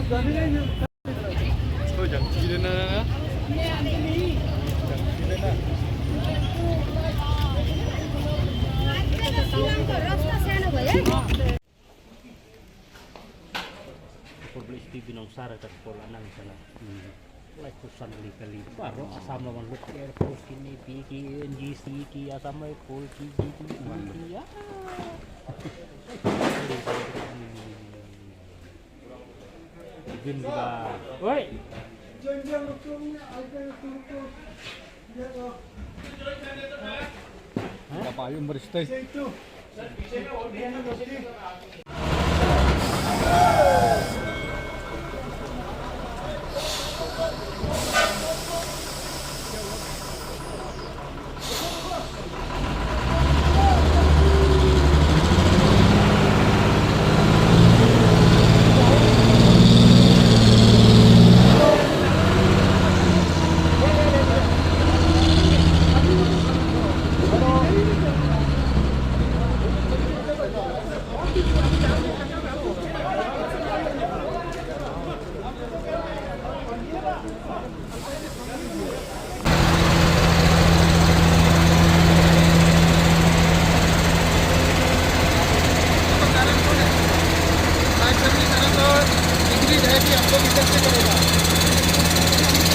thôi chẳng chi lên nữa. Publish TV ng Sara at Polanan sana. Like kusan kali baru asam lawan look air force ini PK NGC ki asam ay full KGT ya. Bin juga. Woi. Apa yung baristay? Degree जाएगी हम लोग इधर से करेगा